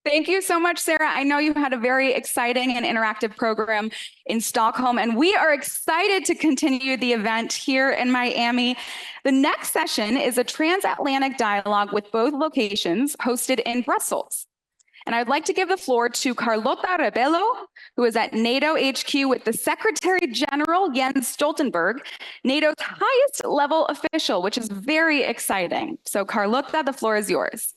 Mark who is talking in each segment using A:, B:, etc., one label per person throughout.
A: Thank you so much, Sarah. I know you had a very exciting and interactive program in Stockholm, and we are excited to continue the event here in Miami. The next session is a transatlantic dialogue with both locations hosted in Brussels. And I'd like to give the floor to Carlota Rebelo, who is at NATO HQ with the Secretary General Jens Stoltenberg, NATO's highest level official, which is very exciting. So Carlota, the floor is yours.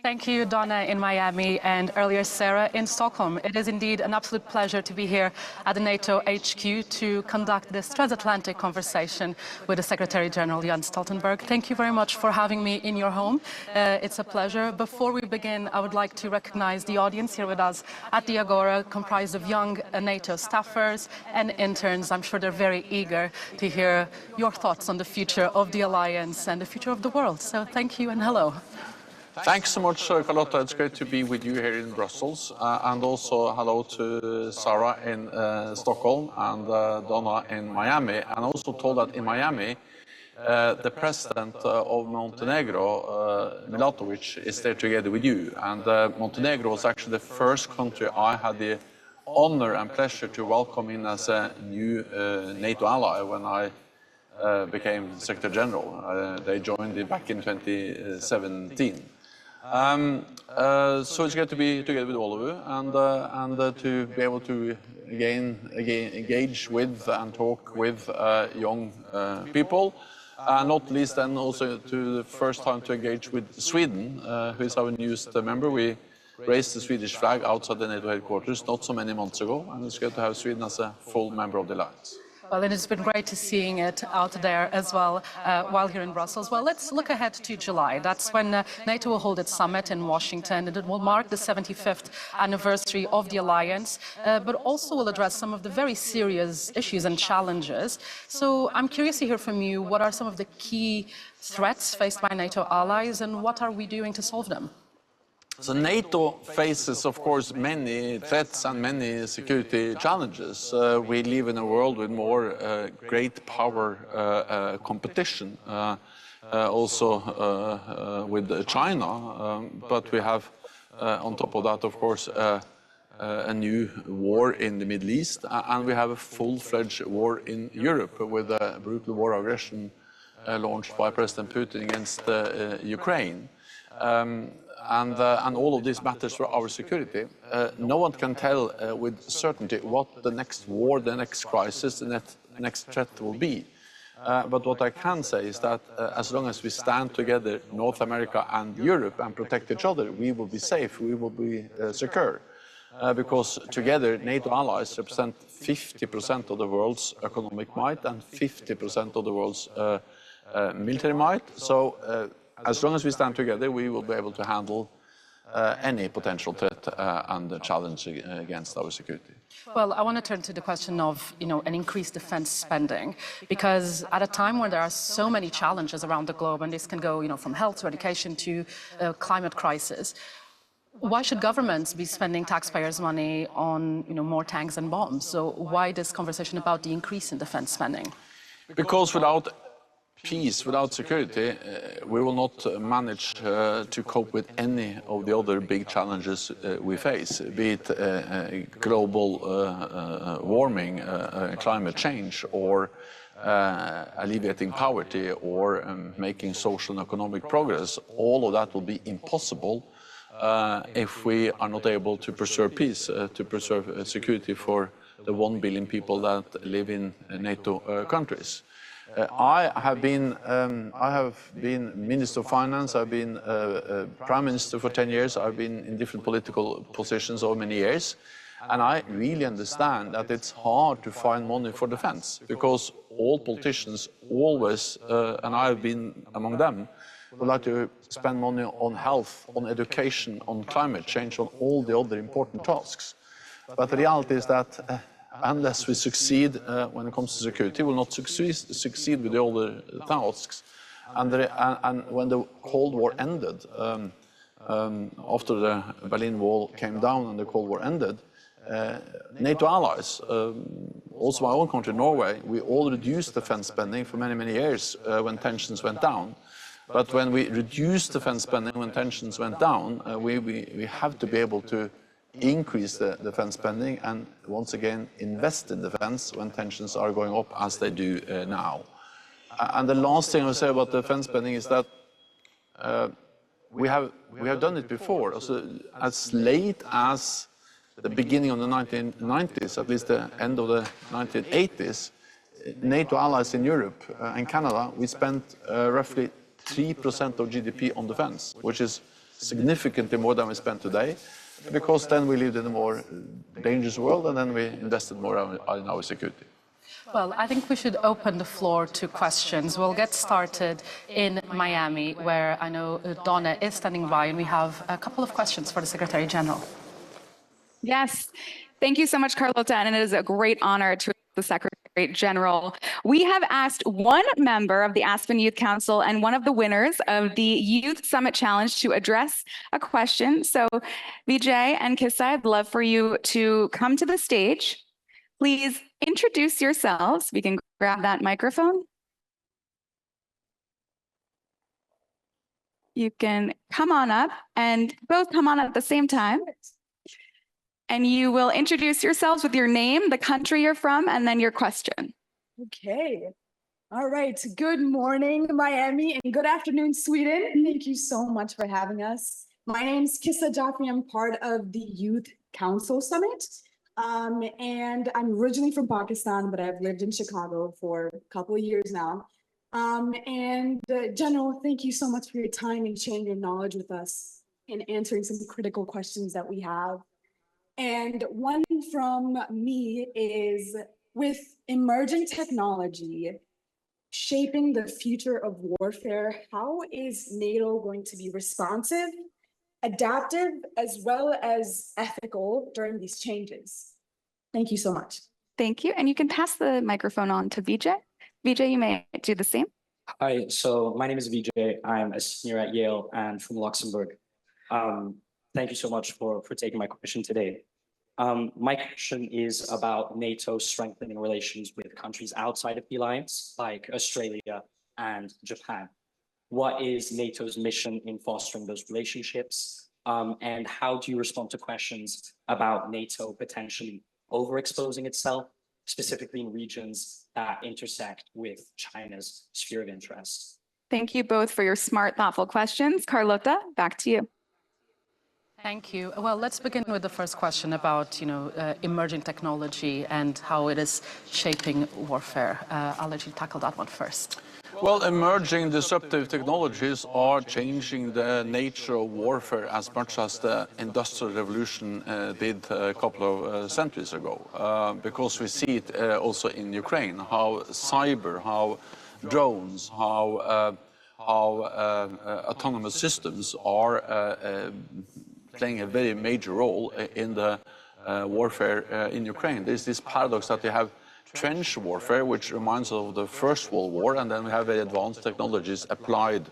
B: Thank you, Donna, in Miami, and earlier Sarah in Stockholm. It is indeed an absolute pleasure to be here at the NATO HQ to conduct this transatlantic conversation with the Secretary General Jens Stoltenberg. Thank you very much for having me in your home. It's a pleasure. Before we begin, I would like to recognize the audience here with us at the Agora, comprised of young NATO staffers and interns. I'm sure they're very eager to hear your thoughts on the future of the alliance and the future of the world. So thank you and hello.
C: Thanks so much, Carlota. It's great to be with you here in Brussels. And also hello to Sarah in Stockholm and Donna in Miami. And also told that in Miami, the president of Montenegro, Milatovic, is there together with you. And Montenegro was actually the first country I had the honor and pleasure to welcome in as a new NATO ally when I became Secretary General. They joined back in 2017. So it's great to be together with all of you and to be able to again engage with and talk with young people, and not least then also to the first time to engage with Sweden, who is our newest member. We raised the Swedish flag outside the NATO headquarters not so many months ago, and it's great to have Sweden as a full member of the alliance.
B: Well, it has been great to seeing it out there as well while here in Brussels. Well, let's look ahead to July. That's when NATO will hold its summit in Washington, and it will mark the 75th anniversary of the alliance, but also will address some of the very serious issues and challenges. So I'm curious to hear from you, what are some of the key threats faced by NATO allies, and what are we doing to solve them?
C: So NATO faces, of course, many threats and many security challenges. We live in a world with more great power competition, also with China, but we have, on top of that, of course, a new war in the Middle East, and we have a full-fledged war in Europe with a brutal war aggression launched by President Putin against Ukraine. And all of this matters for our security. No one can tell with certainty what the next war, the next crisis, the next threat will be. But what I can say is that as long as we stand together, North America and Europe, and protect each other, we will be safe, we will be secure. Because together, NATO allies represent 50% of the world's economic might and 50% of the world's military might. So as long as we stand together, we will be able to handle any potential threat and challenge against our security.
B: Well, I want to turn to the question of, an increased defense spending, because at a time when there are so many challenges around the globe, and this can go, from health to education to climate crisis, why should governments be spending taxpayers' money on, more tanks and bombs? So why this conversation about the increase in defense spending?
C: Because without peace, without security, we will not manage to cope with any of the other big challenges we face, be it global warming, climate change, or alleviating poverty, or making social and economic progress. All of that will be impossible if we are not able to preserve peace, to preserve security for the 1 billion people that live in NATO countries. I have been Minister of Finance, I've been Prime Minister for 10 years, I've been in different political positions over many years, and I really understand that it's hard to find money for defense, because all politicians always, and I've been among them, would like to spend money on health, on education, on climate change, on all the other important tasks. But the reality is that unless we succeed when it comes to security, we will not succeed with the other tasks. And when the Cold War ended, after the Berlin Wall came down and the Cold War ended, NATO allies, also my own country, Norway, we all reduced defense spending for many, many years when tensions went down. But when we reduce defense spending, when tensions went down, we have to be able to increase the defense spending and once again invest in defense when tensions are going up as they do now. And the last thing I will say about defense spending is that we have done it before. Also, as late as the beginning of the 1990s, at least the end of the 1980s, NATO allies in Europe and Canada, we spent roughly 3% of GDP on defense, which is significantly more than we spend today, because then we lived in a more dangerous world and then we invested more in our security.
B: Well, I think we should open the floor to questions. We'll get started in Miami, where I know Donna is standing by, and we have a couple of questions for the Secretary General.
A: Yes, thank you so much, Carlota, and it is a great honor to the Secretary General. We have asked one member of the Aspen Youth Council and one of the winners of the Youth Summit Challenge to address a question. So Vijay and Kissa, I'd love for you to come to the stage. Please introduce yourselves. We can grab that microphone. You can come on up and both come on at the same time. And you will introduce yourselves with your name, the country you're from, and then your question.
D: Okay. All right. Good morning, Miami, and good afternoon, Sweden. Thank you so much for having us. My name's Kissa Jaffrey. I'm part of the Youth Council Summit. And I'm originally from Pakistan, but I've lived in Chicago for a couple of years now. General, thank you so much for your time and sharing your knowledge with us and answering some critical questions that we have. And one from me is, with emerging technology shaping the future of warfare, how is NATO going to be responsive, adaptive, as well as ethical during these changes? Thank you so much.
A: Thank you. And you can pass the microphone on to Vijay. Vijay, you may do the same.
E: Hi, so my name is Vijay. I'm a senior at Yale and from Luxembourg. Thank you so much for taking my question today. My question is about NATO strengthening relations with countries outside of the alliance, like Australia and Japan. What is NATO's mission in fostering those relationships? And how do you respond to questions about NATO potentially overexposing itself, specifically in regions that intersect with China's sphere of interest?
A: Thank you both for your smart, thoughtful questions. Carlota, back to you.
B: Thank you. Well, let's begin with the first question about, emerging technology and how it is shaping warfare. I'll let you tackle that one first.
C: Well, emerging disruptive technologies are changing the nature of warfare as much as the Industrial Revolution did a couple of centuries ago, because we see it also in Ukraine, how cyber, how drones, how autonomous systems are playing a very major role in the warfare in Ukraine. There's this paradox that you have trench warfare, which reminds us of the First World War, and then we have very advanced technologies applied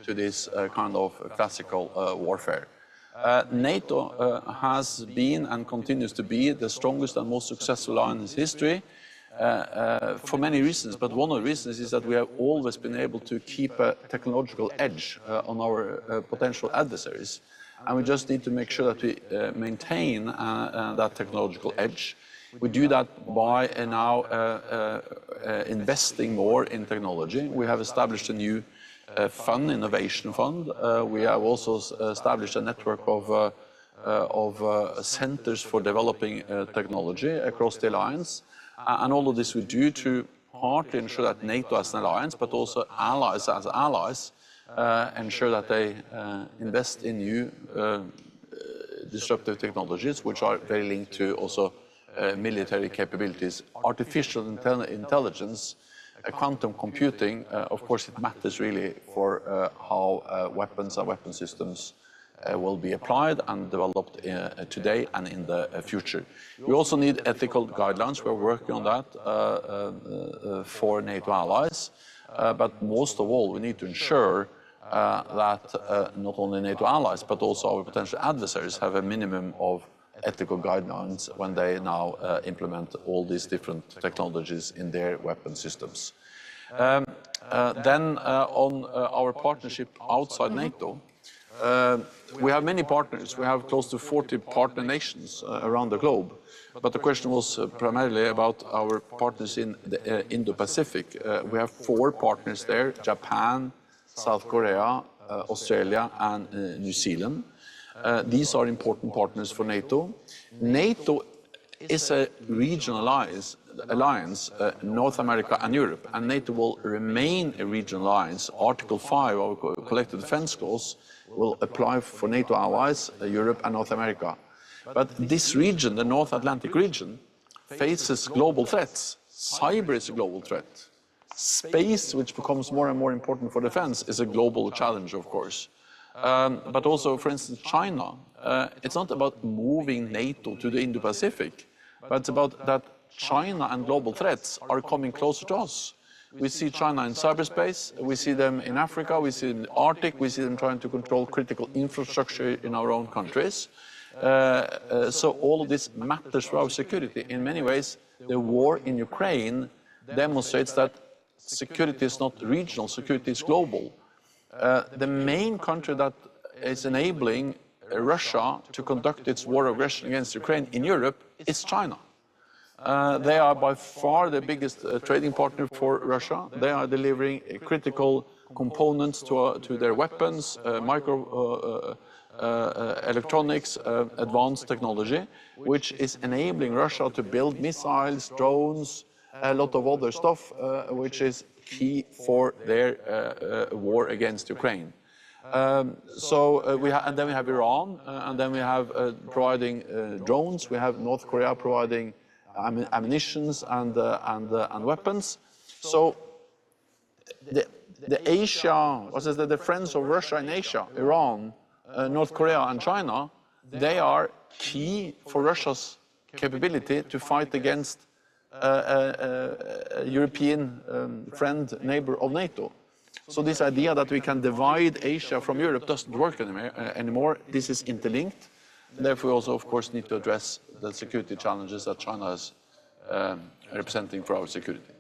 C: to this kind of classical warfare. NATO has been and continues to be the strongest and most successful alliance in history for many reasons, but one of the reasons is that we have always been able to keep a technological edge on our potential adversaries. And we just need to make sure that we maintain that technological edge. We do that by now investing more in technology. We have established a new fund, innovation fund. We have also established a network of centers for developing technology across the alliance. And all of this we do to partly ensure that NATO as an alliance, but also allies as allies, ensure that they invest in new disruptive technologies, which are very linked to also military capabilities. Artificial intelligence, quantum computing, of course, it matters really for how weapons and weapon systems will be applied and developed today and in the future. We also need ethical guidelines. We're working on that for NATO allies. But most of all, we need to ensure that not only NATO allies, but also our potential adversaries have a minimum of ethical guidelines when they now implement all these different technologies in their weapon systems. Then on our partnership outside NATO, we have many partners. We have close to 40 partner nations around the globe. But the question was primarily about our partners in the Indo-Pacific. We have 4 partners there: Japan, South Korea, Australia, and New Zealand. These are important partners for NATO. NATO is a regional alliance, North America and Europe, and NATO will remain a regional alliance. Article 5 of our collective defense clause will apply for NATO allies, Europe and North America. But this region, the North Atlantic region, faces global threats. Cyber is a global threat. Space, which becomes more and more important for defense, is a global challenge, of course. But also, for instance, China. It's not about moving NATO to the Indo-Pacific, but it's about that China and global threats are coming closer to us. We see China in cyberspace, we see them in Africa, we see them in the Arctic, we see them trying to control critical infrastructure in our own countries. So all of this matters for our security. In many ways, the war in Ukraine demonstrates that security is not regional, security is global. The main country that is enabling Russia to conduct its war of aggression against Ukraine in Europe is China. They are by far the biggest trading partner for Russia. They are delivering critical components to their weapons, electronics, advanced technology, which is enabling Russia to build missiles, drones, a lot of other stuff, which is key for their war against Ukraine. And then we have Iran, and then we have providing drones. We have North Korea providing ammunitions and weapons. So the Asia, the friends of Russia in Asia, Iran, North Korea and China, they are key for Russia's capability to fight against a European friend, neighbor of NATO. So this idea that we can divide Asia from Europe doesn't work anymore. This is interlinked. Therefore, we also, of course, need to address the security challenges that China is representing for our security.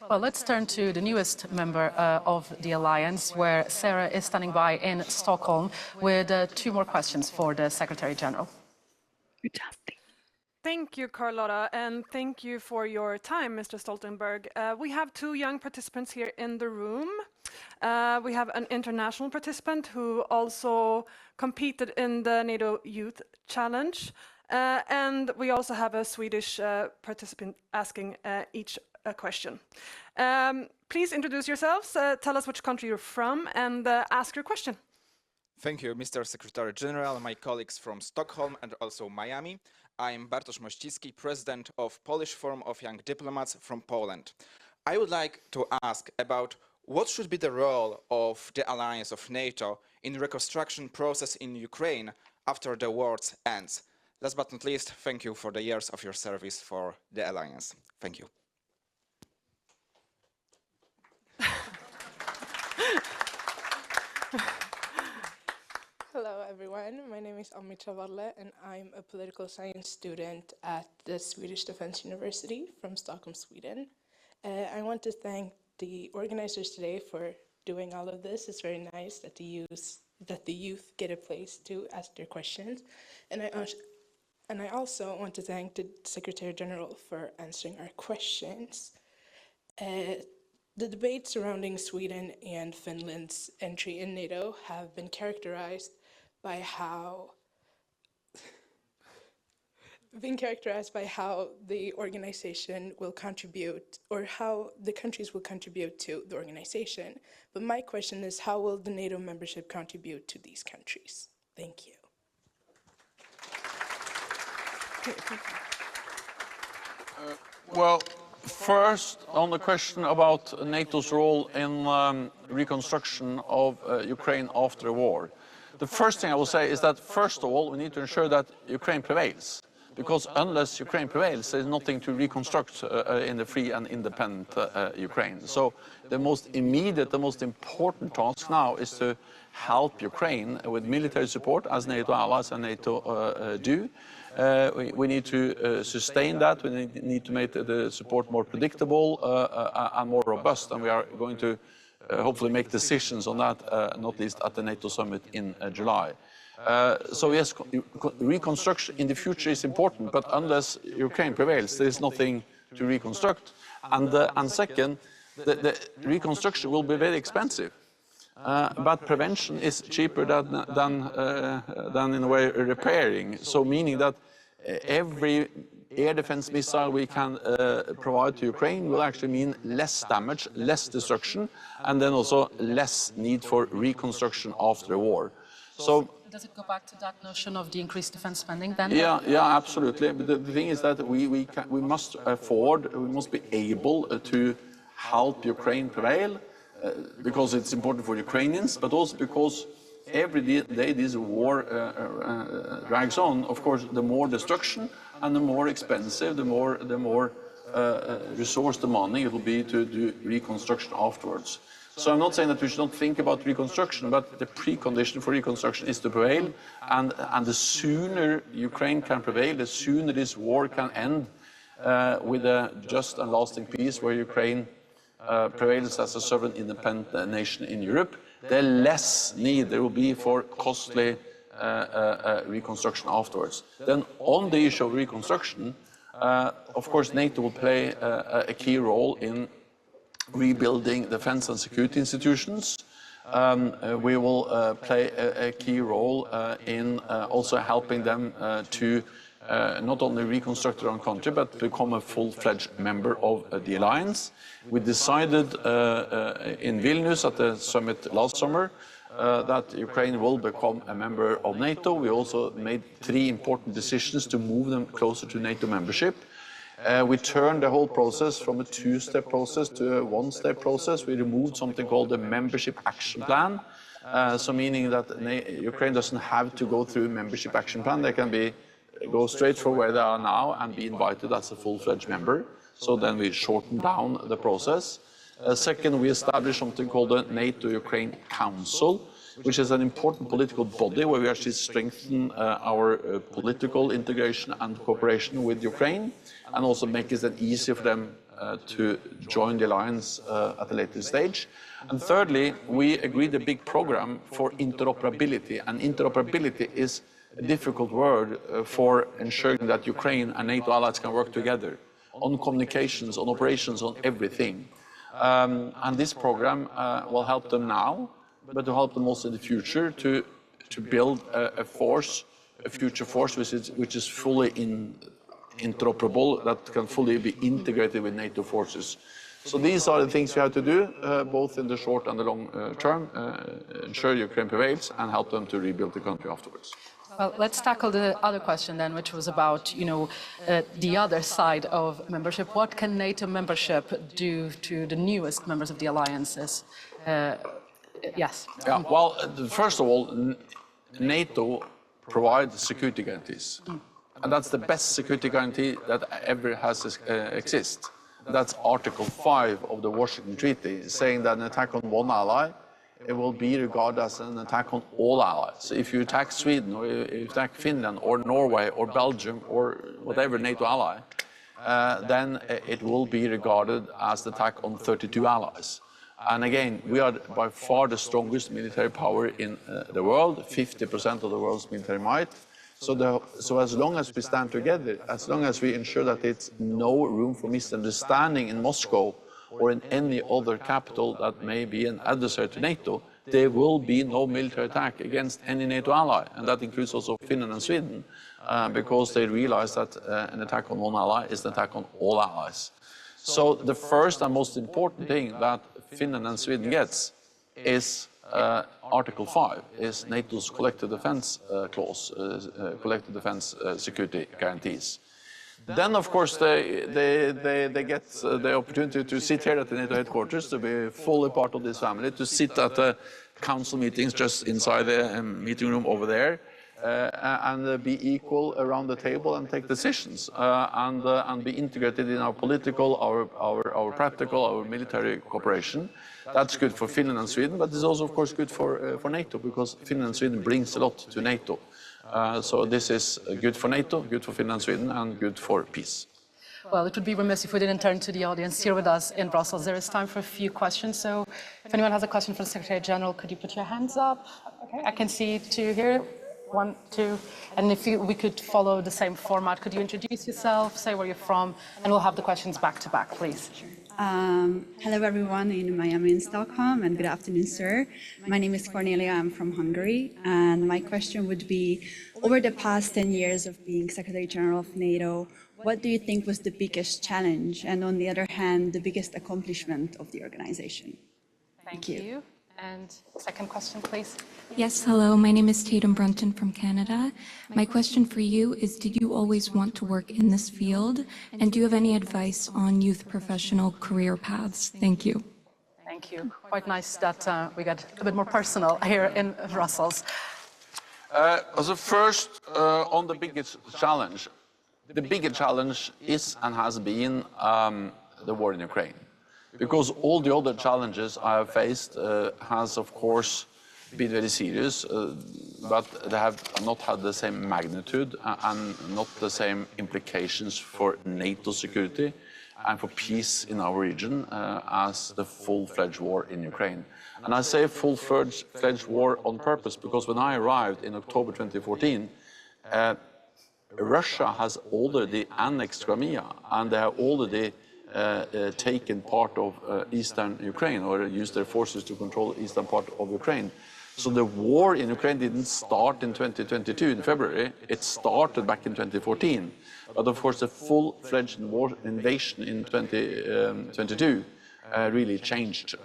B: Well, let's turn to the newest member of the alliance, where Sarah is standing by in Stockholm with 2 more questions for the Secretary General.
F: Thank you, Carlota, and thank you for your time, Mr. Stoltenberg. We have 2 young participants here in the room. We have an international participant who also competed in the NATO Youth Challenge, and we also have a Swedish participant asking each a question. Please introduce yourselves, tell us which country you're from, and ask your question.
G: Thank you, Mr. Secretary General, my colleagues from Stockholm and also Miami. I'm Bartosz Mościcki, President of Polish Forum of Young Diplomats from Poland. I would like to ask about what should be the role of the alliance of NATO in the reconstruction process in Ukraine after the war ends. Last but not least, thank you for the years of your service for the alliance. Thank you.
H: Hello everyone, my name is Amita Valle and I'm a political science student at the Swedish Defense University from Stockholm, Sweden. I want to thank the organizers today for doing all of this. It's very nice that the youth get a place to ask their questions. And I also want to thank the Secretary General for answering our questions. The debate surrounding Sweden and Finland's entry in NATO have been characterized by how the organization will contribute, or how the countries will contribute to the organization. But my question is, how will the NATO membership contribute to these countries? Thank you.
C: Well, first, on the question about NATO's role in reconstruction of Ukraine after the war. The first thing I will say is that, first of all, we need to ensure that Ukraine prevails. Because unless Ukraine prevails, there's nothing to reconstruct in the free and independent Ukraine. So the most immediate, the most important task now is to help Ukraine with military support, as NATO allies and NATO do. We need to sustain that. We need to make the support more predictable and more robust. And we are going to hopefully make decisions on that, not least at the Nato Summit in July. So yes, reconstruction in the future is important, but unless Ukraine prevails, there is nothing to reconstruct. And second, the reconstruction will be very expensive. But prevention is cheaper than in a way repairing. So meaning that every air defense missile we can provide to Ukraine will actually mean less damage, less destruction, and then also less need for reconstruction after the war. So
B: does it go back to that notion of the increased defense spending then?
C: Yeah, absolutely. But the thing is that we must afford, we must be able to help Ukraine prevail, because it's important for Ukrainians, but also because every day this war drags on. Of course, the more destruction and the more expensive, the more resource demanding it will be to do reconstruction afterwards. So I'm not saying that we should not think about reconstruction, but the precondition for reconstruction is to prevail, and the sooner Ukraine can prevail, the sooner this war can end with a just and lasting peace where Ukraine prevails as a sovereign independent nation in Europe, the less need there will be for costly reconstruction afterwards. Then on the issue of reconstruction, of course NATO will play a key role in rebuilding defense and security institutions. We will play a key role in also helping them to not only reconstruct their own country, but become a full-fledged member of the alliance. We decided in Vilnius at the summit last summer that Ukraine will become a member of NATO. We also made 3 important decisions to move them closer to NATO membership. We turned the whole process from a 2-step process to a 1-step process. We removed something called the Membership Action Plan. So meaning that Ukraine doesn't have to go through a Membership Action Plan. They can go straight from where they are now and be invited as a full-fledged member. So then we shorten down the process. Second, we established something called the NATO-Ukraine Council, which is an important political body where we actually strengthen our political integration and cooperation with Ukraine, and also make it easier for them to join the alliance at a later stage. And thirdly, we agreed a big program for interoperability, and interoperability is a difficult word for ensuring that Ukraine and NATO allies can work together on communications, on operations, on everything. And this program will help them now, but to help them also in the future to build a force, a future force which is fully interoperable, that can fully be integrated with NATO forces. So these are the things we have to do, both in the short and the long term, ensure Ukraine prevails and help them to rebuild the country afterwards.
B: Well, let's tackle the other question then, which was about, the other side of membership. What can NATO membership do to the newest members of the alliances? Yes.
C: Yeah, well, first of all, NATO provides security guarantees. And that's the best security guarantee that ever has existed. That's Article 5 of the Washington Treaty, saying that an attack on one ally, it will be regarded as an attack on all allies. So if you attack Sweden, or you attack Finland, or Norway, or Belgium, or whatever NATO ally, then it will be regarded as an attack on 32 allies. And again, we are by far the strongest military power in the world, 50% of the world's military might. So as long as we stand together, as long as we ensure that it's no room for misunderstanding in Moscow or in any other capital that may be an adversary to NATO, there will be no military attack against any NATO ally. And that includes also Finland and Sweden, because they realize that an attack on one ally is an attack on all allies. So the first and most important thing that Finland and Sweden gets is Article 5, is NATO's collective defense clause, collective defense security guarantees. Then, of course, they get the opportunity to sit here at the NATO headquarters, to be fully part of this family, to sit at the council meetings just inside the meeting room over there, and be equal around the table and take decisions, and be integrated in our political, our practical, our military cooperation. That's good for Finland and Sweden, but it's also, of course, good for NATO, because Finland and Sweden brings a lot to NATO. So this is good for NATO, good for Finland and Sweden, and good for peace.
B: Well, it would be remiss if we didn't turn to the audience here with us in Brussels. There is time for a few questions. So if anyone has a question for the Secretary General, could you put your hands up? Okay, I can see two here. 1, 2, and if we could follow the same format, could you introduce yourself, say where you're from, and we'll have the questions back to back, please.
I: Hello everyone in Miami and Stockholm, and good afternoon, sir. My name is Cornelia, I'm from Hungary, and my question would be, over the past 10 years of being Secretary General of NATO, what do you think was the biggest challenge, and on the other hand, the biggest accomplishment of the organization?
B: Thank you. And second question, please.
J: Yes, hello. My name is Tatum Brunton from Canada. My question for you is, did you always want to work in this field? And do you have any advice on youth professional career paths? Thank you.
B: Thank you. Quite nice that we got a bit more personal here in Brussels.
C: So first, on the biggest challenge. The biggest challenge is and has been the war in Ukraine. Because all the other challenges I have faced has, of course, been very serious, but they have not had the same magnitude and not the same implications for NATO security and for peace in our region as the full-fledged war in Ukraine. And I say full-fledged war on purpose because when I arrived in October 2014, Russia has already annexed Crimea, and they have already taken part of eastern Ukraine, or used their forces to control the eastern part of Ukraine. So the war in Ukraine didn't start in 2022 in February, it started back in 2014. But of course the full-fledged war invasion in 2022 really changed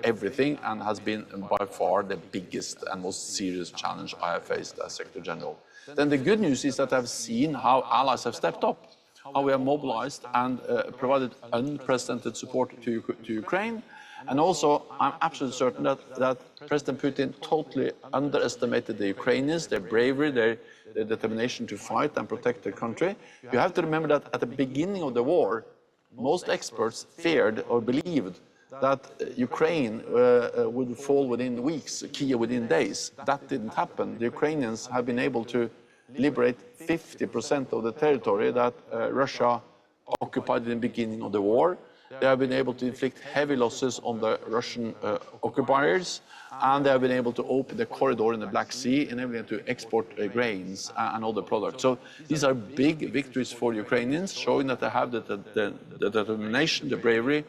C: everything and has been by far the biggest and most serious challenge I have faced as Secretary General. Then the good news is that I've seen how allies have stepped up, how we have mobilized and provided unprecedented support to Ukraine. And also, I'm absolutely certain that President Putin totally underestimated the Ukrainians, their bravery, their determination to fight and protect their country. You have to remember that at the beginning of the war, most experts feared or believed that Ukraine would fall within weeks, Kiev within days. That didn't happen. The Ukrainians have been able to liberate 50% of the territory that Russia occupied in the beginning of the war. They have been able to inflict heavy losses on the Russian occupiers, and they have been able to open the corridor in the Black Sea, enabling them to export grains and other products. So these are big victories for Ukrainians, showing that they have the determination, the bravery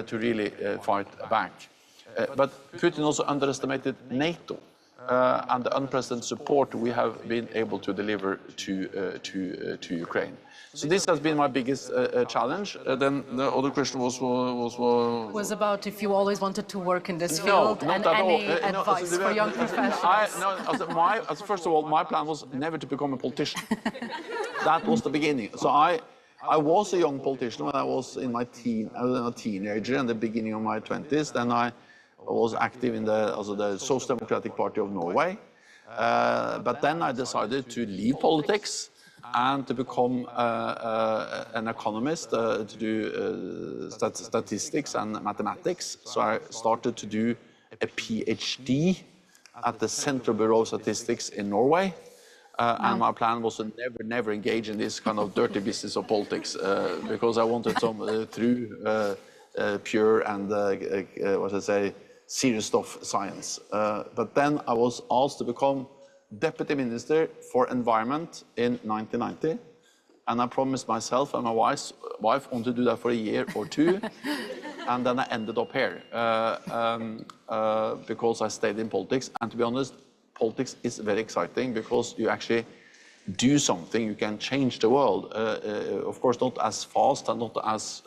C: to really fight back. But Putin also underestimated NATO. And the unprecedented support we have been able to deliver to Ukraine. So this has been my biggest challenge. Then the other question was
B: about if you always wanted to work in this field, and any advice for young professionals.
C: First of all, my plan was never to become a politician. That was the beginning. So I was a young politician when I was in my a teenager in the beginning of my 20s. Then I was active in the Social Democratic Party of Norway. But then I decided to leave politics and to become an economist, to do statistics and mathematics. So I started to do a PhD at the Central Bureau of Statistics in Norway. And my plan was to never engage in this kind of dirty business of politics, because I wanted some true, pure and, what I say, serious stuff science. But then I was asked to become Deputy Minister for Environment in 1990. And I promised myself and my wife only to do that for a year or two. And then I ended up here because I stayed in politics. And to be honest, politics is very exciting because you actually do something, you can change the world. Of course, not as fast and not as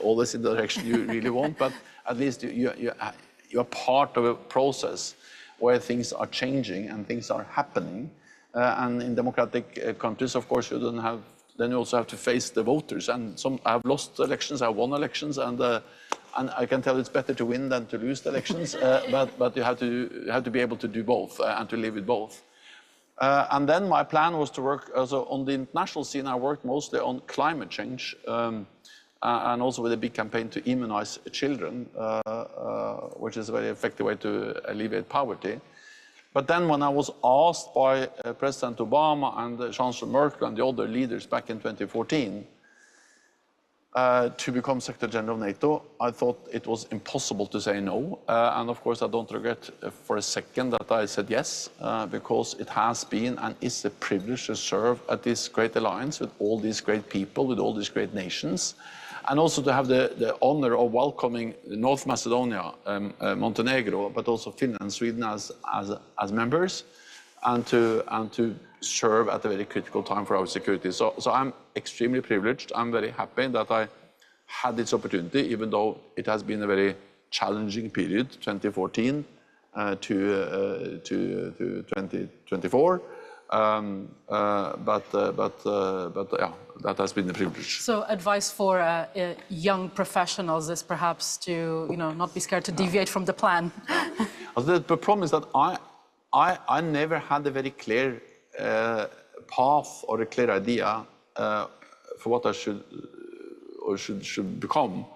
C: always in the direction you really want, but at least you're part of a process where things are changing and things are happening. And in democratic countries, of course, then you also have to face the voters. And I have lost elections, I have won elections, and I can tell it's better to win than to lose the elections. But you have to be able to do both and to live with both. And then my plan was to work also on the international scene. I worked mostly on climate change. And also with a big campaign to immunize children, which is a very effective way to alleviate poverty. But then when I was asked by President Obama and Chancellor Merkel and the other leaders back in 2014 to become Secretary General of NATO, I thought it was impossible to say no. And of course, I don't regret for a second that I said yes, because it has been and is a privilege to serve at this great alliance with all these great people, with all these great nations. And also to have the honor of welcoming North Macedonia, Montenegro, but also Finland and Sweden as members, and to serve at a very critical time for our security. So I'm extremely privileged. I'm very happy that I had this opportunity, even though it has been a very challenging period, 2014 to 2024. But yeah, that has been a privilege.
B: So advice for young professionals is perhaps to, not be scared to deviate from the plan.
C: The problem is that I never had a very clear path or a clear idea for what I should or should become,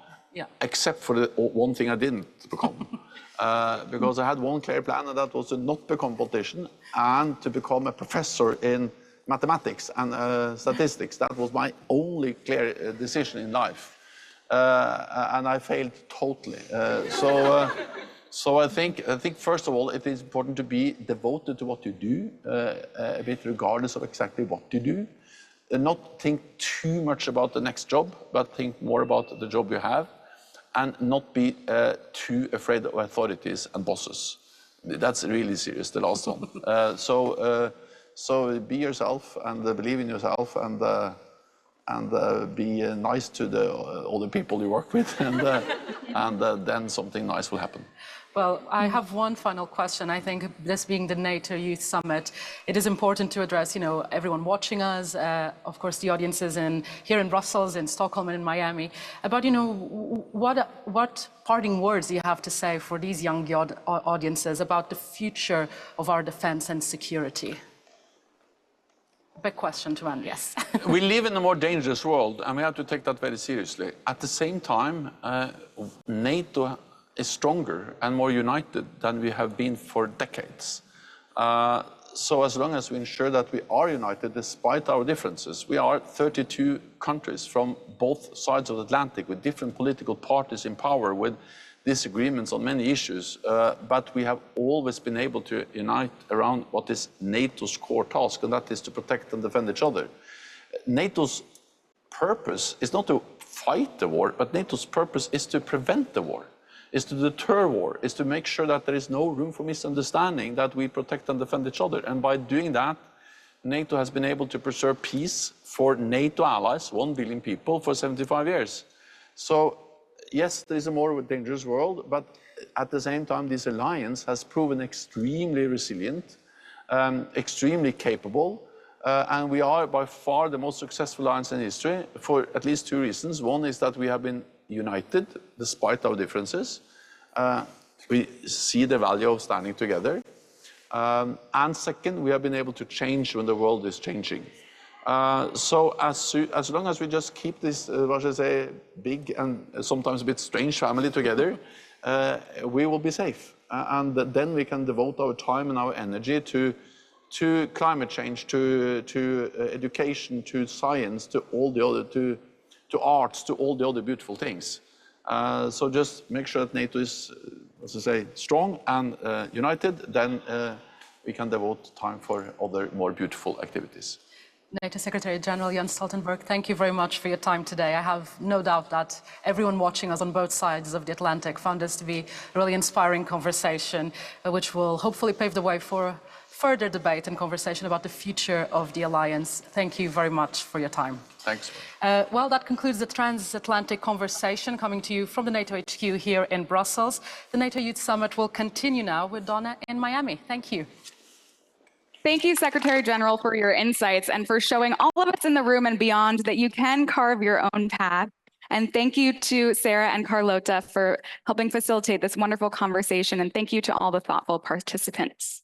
C: except for the one thing I didn't become. Because I had one clear plan, and that was to not become a politician and to become a professor in mathematics and statistics. That was my only clear decision in life. And I failed totally. So I think first of all, it is important to be devoted to what you do, a bit regardless of exactly what you do. And not think too much about the next job, but think more about the job you have, and not be too afraid of authorities and bosses. That's really serious, the last one. So be yourself and believe in yourself, and be nice to all the people you work with, and then something nice will happen.
B: Well, I have one final question. I think this being the Nato Youth Summit, it is important to address, everyone watching us, of course, the audiences here in Brussels, in Stockholm and in Miami, about, what parting words you have to say for these young audiences about the future of our defense and security. Big question to end, yes.
C: We live in a more dangerous world, and we have to take that very seriously. At the same time, NATO is stronger and more united than we have been for decades. So as long as we ensure that we are united despite our differences, we are 32 countries from both sides of the Atlantic with different political parties in power, with disagreements on many issues, but we have always been able to unite around what is NATO's core task, and that is to protect and defend each other. NATO's purpose is not to fight the war, but NATO's purpose is to prevent the war, is to deter war, is to make sure that there is no room for misunderstanding, that we protect and defend each other. And by doing that, NATO has been able to preserve peace for NATO allies, 1 billion people, for 75 years. So yes, there is a more dangerous world, but at the same time, this alliance has proven extremely resilient, extremely capable, and we are by far the most successful alliance in history for at least 2 reasons. One is that we have been united despite our differences. We see the value of standing together. And second, we have been able to change when the world is changing. So as long as we just keep this, what should I say, big and sometimes a bit strange family together, we will be safe. And then we can devote our time and our energy to climate change, to education, to science, to all the other, to arts, to all the other beautiful things. So just make sure that NATO is, as I say, strong and united, then we can devote time for other more beautiful activities.
B: NATO Secretary General Jens Stoltenberg, thank you very much for your time today. I have no doubt that everyone watching us on both sides of the Atlantic found this to be a really inspiring conversation, which will hopefully pave the way for further debate and conversation about the future of the alliance. Thank you very much for your time.
C: Thanks.
B: Well, that concludes the Transatlantic conversation coming to you from the NATO HQ here in Brussels. The NATO Youth Summit will continue now with Donna in Miami. Thank you.
A: Thank you, Secretary General, for your insights and for showing all of us in the room and beyond that you can carve your own path. And thank you to Sarah and Carlota for helping facilitate this wonderful conversation. And thank you to all the thoughtful participants.